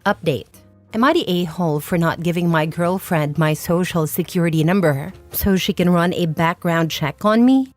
Update. Am I the a-hole for not giving my girlfriend my social security number so she can run a background check on me?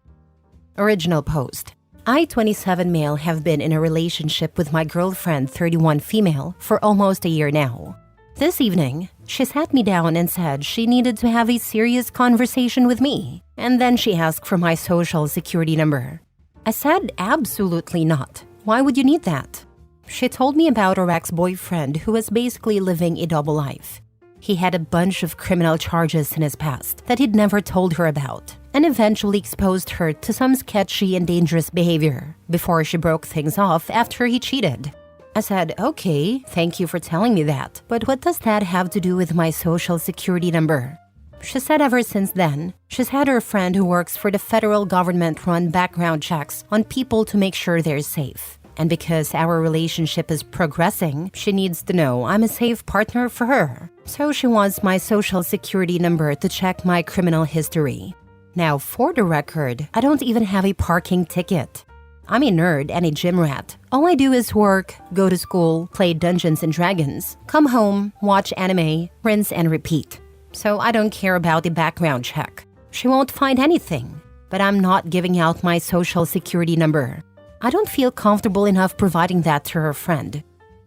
Original post. I, 27 male, have been in a relationship with my girlfriend, 31 female, for almost a year now. This evening, she sat me down and said she needed to have a serious conversation with me, and then she asked for my social security number. I said absolutely not. Why would you need that? She told me about her ex-boyfriend who was basically living a double life. He had a bunch of criminal charges in his past that he'd never told her about, and eventually exposed her to some sketchy and dangerous behavior before she broke things off after he cheated. I said, okay, thank you for telling me that, but what does that have to do with my social security number? She said ever since then, she's had her friend who works for the federal government run background checks on people to make sure they're safe. And because our relationship is progressing, she needs to know I'm a safe partner for her. So she wants my social security number to check my criminal history. Now, for the record, I don't even have a parking ticket. I'm a nerd and a gym rat. All I do is work, go to school, play Dungeons and Dragons, come home, watch anime, rinse and repeat. So I don't care about the background check. She won't find anything. But I'm not giving out my social security number. I don't feel comfortable enough providing that to her friend.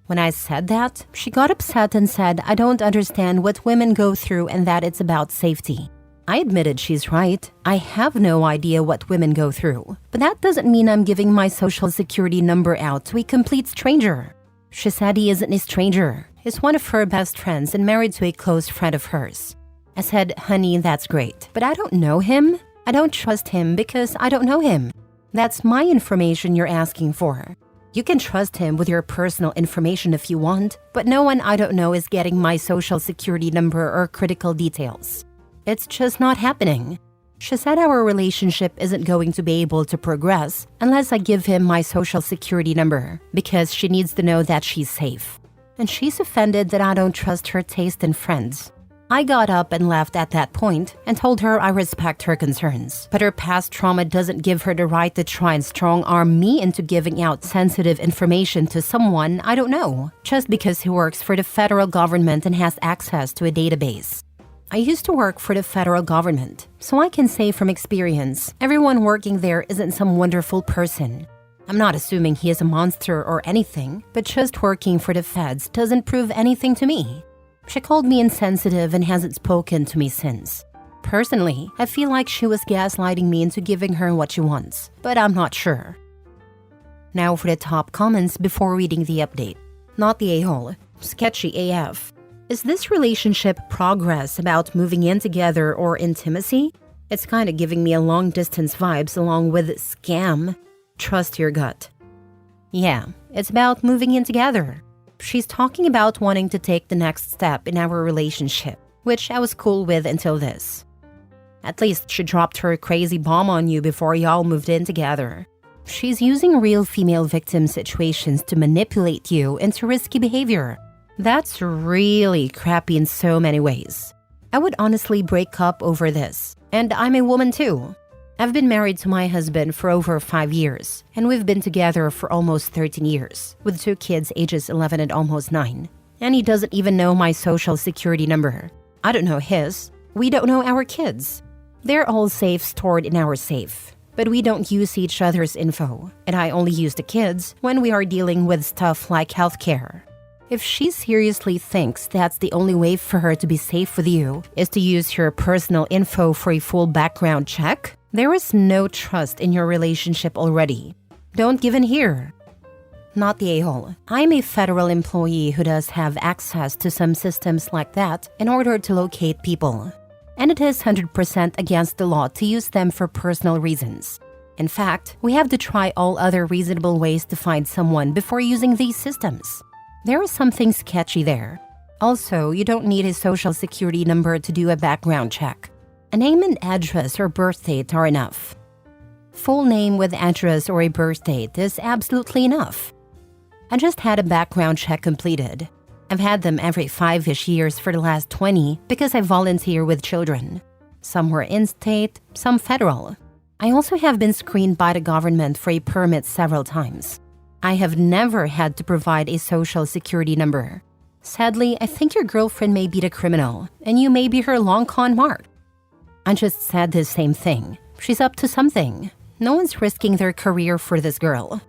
When I said that, she got upset and said I don't understand what women go through and that it's about safety. I admitted she's right. I have no idea what women go through. But that doesn't mean I'm giving my social security number out to a complete stranger. She said he isn't a stranger. He's one of her best friends and married to a close friend of hers. I said, honey, that's great. But I don't know him. I don't trust him because I don't know him. That's my information you're asking for. You can trust him with your personal information if you want, but no one I don't know is getting my social security number or critical details. It's just not happening. She said our relationship isn't going to be able to progress unless I give him my social security number because she needs to know that she's safe. And she's offended that I don't trust her taste in friends. I got up and left at that point and told her I respect her concerns, but her past trauma doesn't give her the right to try and strong-arm me into giving out sensitive information to someone I don't know, just because he works for the federal government and has access to a database. I used to work for the federal government, so I can say from experience, everyone working there isn't some wonderful person. I'm not assuming he is a monster or anything, but just working for the feds doesn't prove anything to me. She called me insensitive and hasn't spoken to me since. Personally, I feel like she was gaslighting me into giving her what she wants, but I'm not sure. Now for the top comments before reading the update. Not the a-hole. Sketchy AF. Is this relationship progress about moving in together or intimacy? It's kinda giving me a long-distance vibes along with scam. Trust your gut. Yeah, it's about moving in together. She's talking about wanting to take the next step in our relationship, which I was cool with until this. At least she dropped her crazy bomb on you before y'all moved in together. She's using real female victim situations to manipulate you into risky behavior. That's really crappy in so many ways. I would honestly break up over this, and I'm a woman too. I've been married to my husband for over 5 years, and we've been together for almost 13 years, with 2 kids ages 11 and almost 9. And he doesn't even know my social security number. I don't know his. We don't know our kids. They're all safe stored in our safe, but we don't use each other's info, and I only use the kids when we are dealing with stuff like healthcare. If she seriously thinks that's the only way for her to be safe with you is to use your personal info for a full background check, there is no trust in your relationship already. Don't give in here. Not the a-hole. I'm a federal employee who does have access to some systems like that in order to locate people. And it is 100% against the law to use them for personal reasons. In fact, we have to try all other reasonable ways to find someone before using these systems. There is something sketchy there. Also, you don't need a social security number to do a background check. A name and address or birth date are enough. Full name with address or a birth date is absolutely enough. I just had a background check completed. I've had them every 5-ish years for the last 20 because I volunteer with children. Some were in-state, some federal. I also have been screened by the government for a permit several times. I have never had to provide a social security number. Sadly, I think your girlfriend may be the criminal, and you may be her long con mark. I just said the same thing. She's up to something. No one's risking their career for this girl.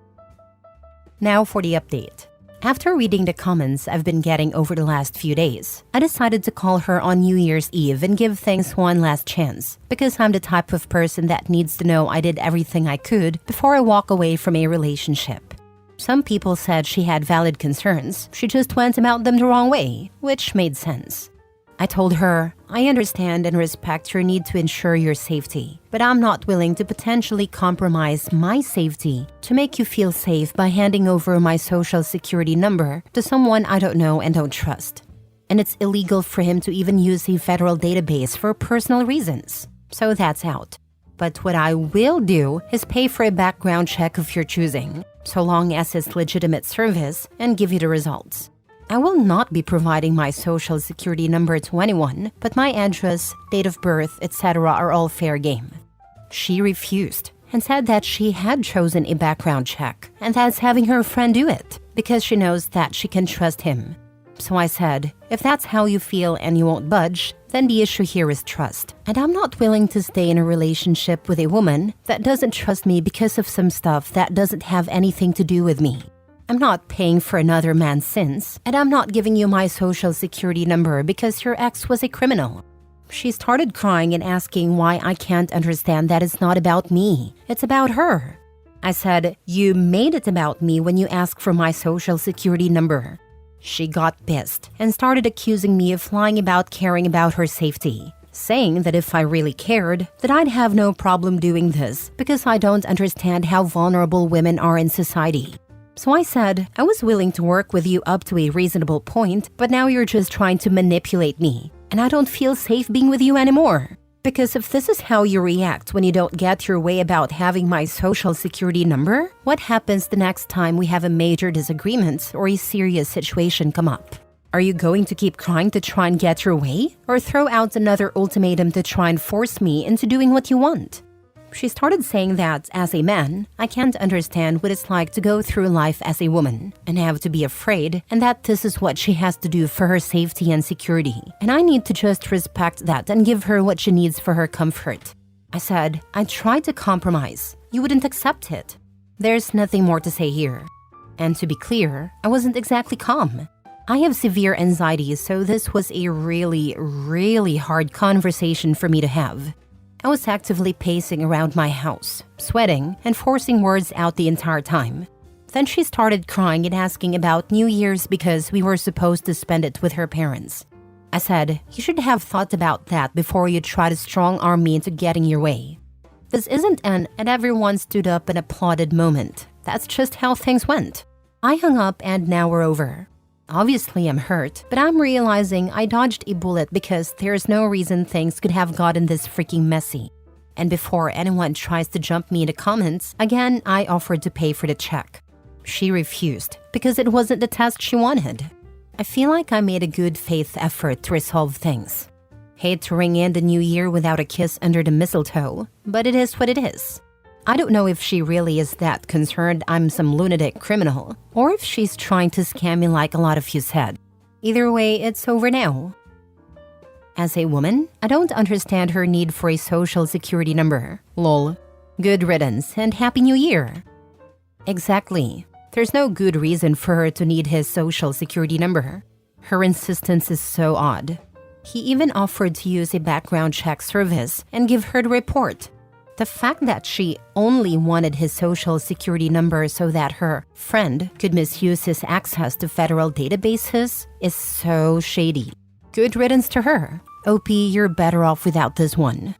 Now for the update. After reading the comments I've been getting over the last few days, I decided to call her on New Year's Eve and give things one last chance, because I'm the type of person that needs to know I did everything I could before I walk away from a relationship. Some people said she had valid concerns, she just went about them the wrong way, which made sense. I told her, I understand and respect your need to ensure your safety, but I'm not willing to potentially compromise my safety to make you feel safe by handing over my social security number to someone I don't know and don't trust. And it's illegal for him to even use a federal database for personal reasons. So that's out. But what I will do is pay for a background check of your choosing, so long as it's legitimate service, and give you the results. I will not be providing my social security number to anyone, but my address, date of birth, etc. are all fair game. She refused and said that she had chosen a background check and that's having her friend do it because she knows that she can trust him. So I said, if that's how you feel and you won't budge, then the issue here is trust. And I'm not willing to stay in a relationship with a woman that doesn't trust me because of some stuff that doesn't have anything to do with me. I'm not paying for another man's sins, and I'm not giving you my social security number because your ex was a criminal. She started crying and asking why I can't understand that it's not about me, it's about her. I said, you made it about me when you asked for my social security number. She got pissed and started accusing me of lying about caring about her safety, saying that if I really cared, that I'd have no problem doing this because I don't understand how vulnerable women are in society. So I said, I was willing to work with you up to a reasonable point, but now you're just trying to manipulate me, and I don't feel safe being with you anymore. Because if this is how you react when you don't get your way about having my social security number, what happens the next time we have a major disagreement or a serious situation come up? Are you going to keep trying to try and get your way, or throw out another ultimatum to try and force me into doing what you want? She started saying that, as a man, I can't understand what it's like to go through life as a woman and have to be afraid, and that this is what she has to do for her safety and security, and I need to just respect that and give her what she needs for her comfort. I said, I tried to compromise. You wouldn't accept it. There's nothing more to say here. And to be clear, I wasn't exactly calm. I have severe anxiety, so this was a really hard conversation for me to have. I was actively pacing around my house, sweating and forcing words out the entire time. Then she started crying and asking about New Year's because we were supposed to spend it with her parents. I said, you should have thought about that before you try to strong-arm me into getting your way. This isn't an and everyone stood up and applauded moment. That's just how things went. I hung up and now we're over. Obviously, I'm hurt, but I'm realizing I dodged a bullet because there's no reason things could have gotten this freaking messy. And before anyone tries to jump me in the comments, again, I offered to pay for the check. She refused because it wasn't the test she wanted. I feel like I made a good faith effort to resolve things. Hate to ring in the new year without a kiss under the mistletoe, but it is what it is. I don't know if she really is that concerned I'm some lunatic criminal, or if she's trying to scam me like a lot of you said. Either way, it's over now. As a woman, I don't understand her need for a social security number. Lol. Good riddance and Happy New Year. Exactly. There's no good reason for her to need his social security number. Her insistence is so odd. He even offered to use a background check service and give her the report. The fact that she only wanted his social security number so that her friend could misuse his access to federal databases is so shady. Good riddance to her. OP, you're better off without this one.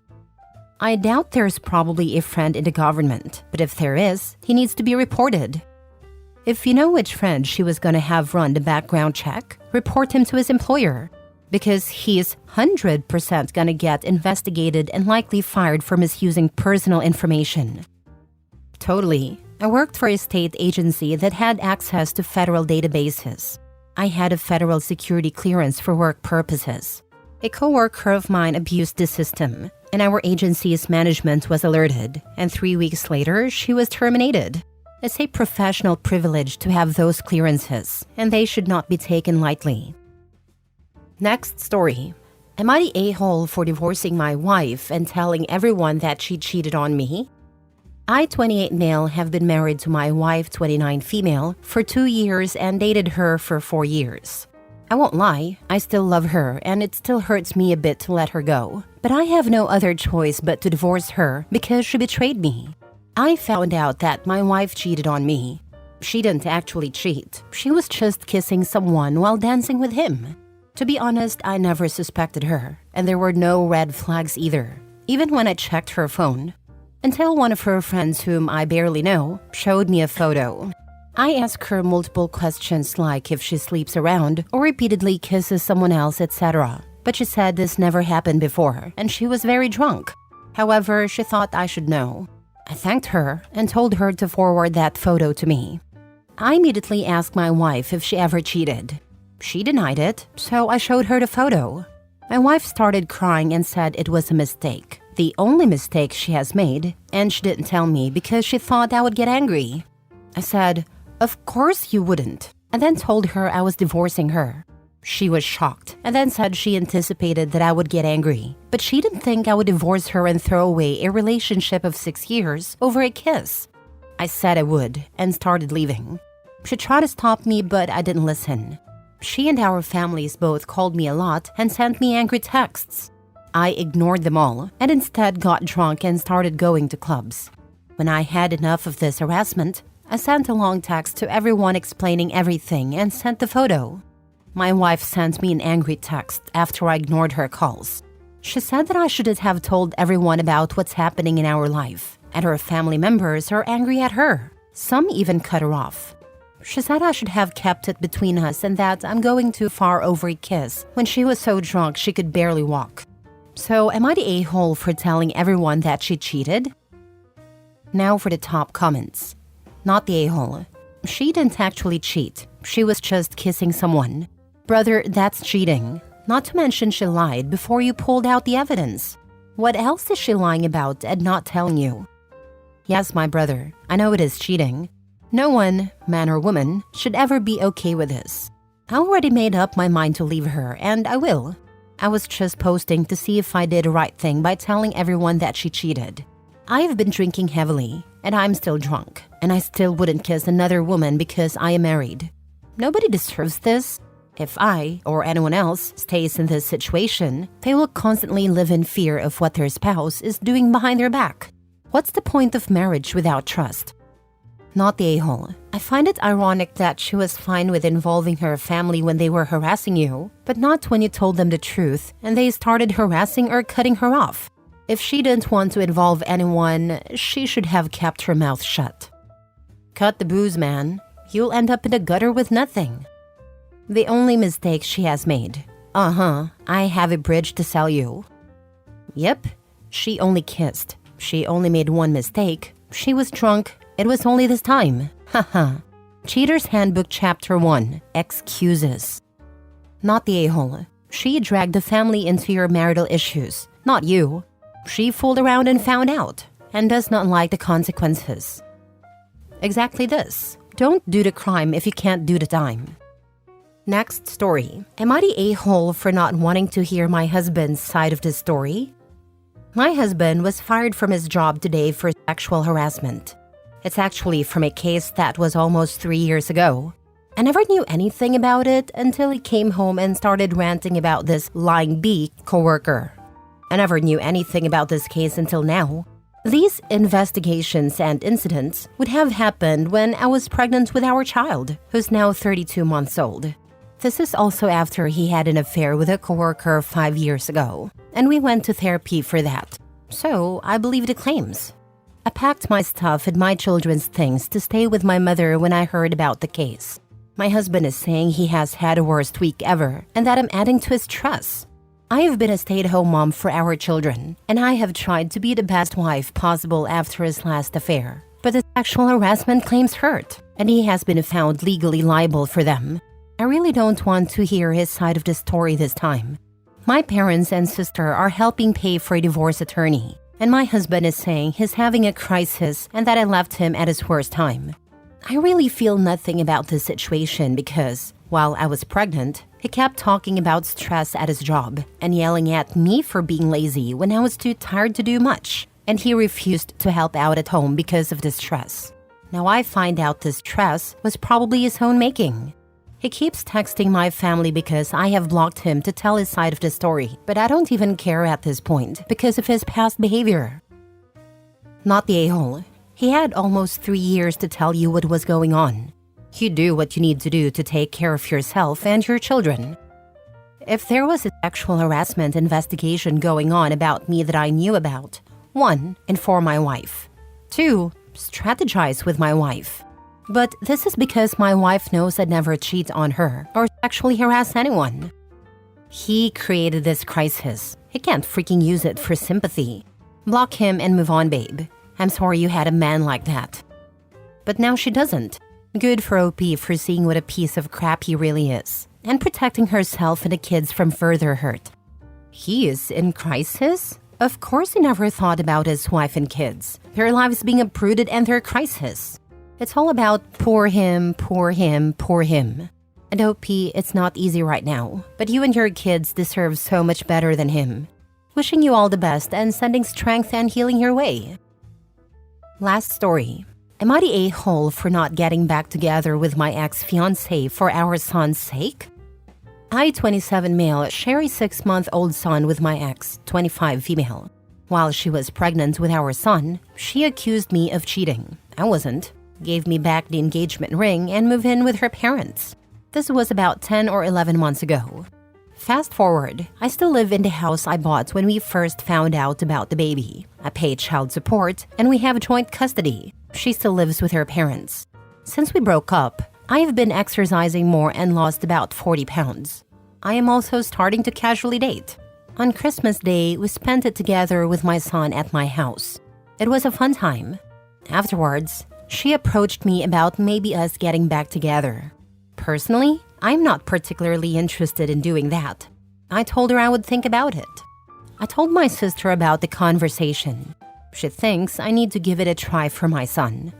I doubt there's probably a friend in the government, but if there is, he needs to be reported. If you know which friend she was gonna have run the background check, report him to his employer. Because he's 100% gonna get investigated and likely fired for misusing personal information. Totally. I worked for a state agency that had access to federal databases. I had a federal security clearance for work purposes. A coworker of mine abused the system, and our agency's management was alerted, and 3 weeks later, she was terminated. It's a professional privilege to have those clearances, and they should not be taken lightly. Next story. Am I the a-hole for divorcing my wife and telling everyone that she cheated on me? I, 28 male, have been married to my wife, 29 female, for 2 years and dated her for 4 years. I won't lie, I still love her and it still hurts me a bit to let her go. But I have no other choice but to divorce her because she betrayed me. I found out that my wife cheated on me. She didn't actually cheat. She was just kissing someone while dancing with him. To be honest, I never suspected her, and there were no red flags either, even when I checked her phone. Until one of her friends whom I barely know showed me a photo. I asked her multiple questions like if she sleeps around or repeatedly kisses someone else, etc. But she said this never happened before and she was very drunk. However, she thought I should know. I thanked her and told her to forward that photo to me. I immediately asked my wife if she ever cheated. She denied it, so I showed her the photo. My wife started crying and said it was a mistake. The only mistake she has made, and she didn't tell me because she thought I would get angry. I said, "Of course you wouldn't," and then told her I was divorcing her. She was shocked and then said she anticipated that I would get angry, but she didn't think I would divorce her and throw away a relationship of 6 years over a kiss. I said I would and started leaving. She tried to stop me, but I didn't listen. She and our families both called me a lot and sent me angry texts. I ignored them all and instead got drunk and started going to clubs. When I had enough of this harassment, I sent a long text to everyone explaining everything and sent the photo. My wife sent me an angry text after I ignored her calls. She said that I shouldn't have told everyone about what's happening in our life, and her family members are angry at her. Some even cut her off. She said I should have kept it between us and that I'm going too far over a kiss when she was so drunk she could barely walk. So am I the a-hole for telling everyone that she cheated? Now for the top comments. Not the a-hole. She didn't actually cheat. She was just kissing someone. Brother, that's cheating. Not to mention she lied before you pulled out the evidence. What else is she lying about and not telling you? Yes, my brother, I know it is cheating. No one, man or woman, should ever be okay with this. I already made up my mind to leave her, and I will. I was just posting to see if I did the right thing by telling everyone that she cheated. I have been drinking heavily, and I'm still drunk, and I still wouldn't kiss another woman because I am married. Nobody deserves this. If I, or anyone else, stays in this situation, they will constantly live in fear of what their spouse is doing behind their back. What's the point of marriage without trust? Not the a-hole. I find it ironic that she was fine with involving her family when they were harassing you, but not when you told them the truth and they started harassing or cutting her off. If she didn't want to involve anyone, she should have kept her mouth shut. Cut the booze, man. You'll end up in the gutter with nothing. The only mistake she has made. I have a bridge to sell you. Yep, she only kissed. She only made one mistake. She was drunk. It was only this time. Haha. Cheater's Handbook Chapter 1. Excuses. Not the a-hole. She dragged the family into your marital issues, not you. She fooled around and found out, and does not like the consequences. Exactly this. Don't do the crime if you can't do the time. Next story. Am I the a-hole for not wanting to hear my husband's side of the story? My husband was fired from his job today for sexual harassment. It's actually from a case that was almost 3 years ago. I never knew anything about it until he came home and started ranting about this lying B coworker. I never knew anything about this case until now. These investigations and incidents would have happened when I was pregnant with our child, who's now 32 months old. This is also after he had an affair with a coworker 5 years ago, and we went to therapy for that. So I believe the claims. I packed my stuff and my children's things to stay with my mother when I heard about the case. My husband is saying he has had the worst week ever and that I'm adding to his stress. I have been a stay-at-home mom for our children, and I have tried to be the best wife possible after his last affair. But the sexual harassment claims hurt, and he has been found legally liable for them. I really don't want to hear his side of the story this time. My parents and sister are helping pay for a divorce attorney, and my husband is saying he's having a crisis and that I left him at his worst time. I really feel nothing about this situation because, while I was pregnant, He kept talking about stress at his job and yelling at me for being lazy when I was too tired to do much, and he refused to help out at home because of the stress. Now I find out this stress was probably his own making. He keeps texting my family because I have blocked him to tell his side of the story, but I don't even care at this point because of his past behavior. Not the a-hole. He had almost 3 years to tell you what was going on. You do what you need to do to take care of yourself and your children. If there was a sexual harassment investigation going on about me that I knew about, 1. Inform my wife. 2. Strategize with my wife. But this is because my wife knows I'd never cheat on her or sexually harass anyone. He created this crisis. He can't freaking use it for sympathy. Block him and move on, babe. I'm sorry you had a man like that. But now she doesn't. Good for OP for seeing what a piece of crap he really is and protecting herself and the kids from further hurt. He is in crisis? Of course he never thought about his wife and kids, their lives being uprooted and their crisis. It's all about poor him, poor him, poor him. And OP, it's not easy right now, but you and your kids deserve so much better than him. Wishing you all the best and sending strength and healing your way. Last story. Am I the a-hole for not getting back together with my ex-fiance for our son's sake? I, 27 male, share a 6-month-old son with my ex, 25 female. While she was pregnant with our son, she accused me of cheating. I wasn't. Gave me back the engagement ring and moved in with her parents. This was about 10 or 11 months ago. Fast forward, I still live in the house I bought when we first found out about the baby. I pay child support and we have joint custody. She still lives with her parents. Since we broke up, I have been exercising more and lost about 40 pounds. I am also starting to casually date. On Christmas Day, we spent it together with my son at my house. It was a fun time. Afterwards, she approached me about maybe us getting back together. Personally, I'm not particularly interested in doing that. I told her I would think about it. I told my sister about the conversation. She thinks I need to give it a try for my son.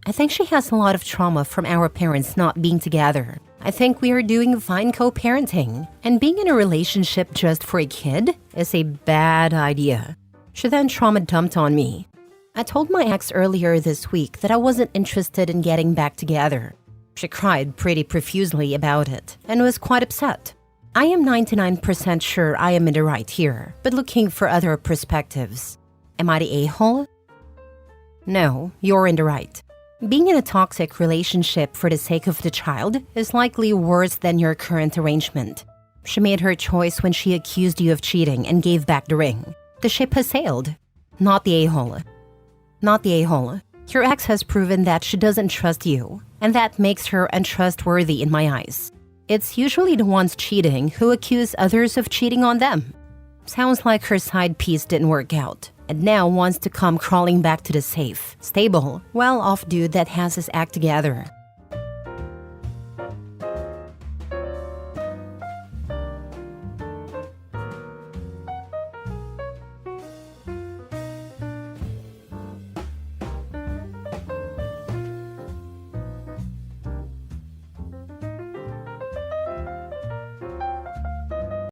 I think she has a lot of trauma from our parents not being together. I think we are doing fine co-parenting, and being in a relationship just for a kid is a bad idea. She then trauma dumped on me. I told my ex earlier this week that I wasn't interested in getting back together. She cried pretty profusely about it and was quite upset. I am 99% sure I am in the right here, but looking for other perspectives. Am I the a-hole? No, you're in the right. Being in a toxic relationship for the sake of the child is likely worse than your current arrangement. She made her choice when she accused you of cheating and gave back the ring. The ship has sailed. Not the a-hole. Not the a-hole. Your ex has proven that she doesn't trust you, and that makes her untrustworthy in my eyes. It's usually the ones cheating who accuse others of cheating on them. Sounds like her side piece didn't work out, and now wants to come crawling back to the safe, stable, well-off dude that has his act together.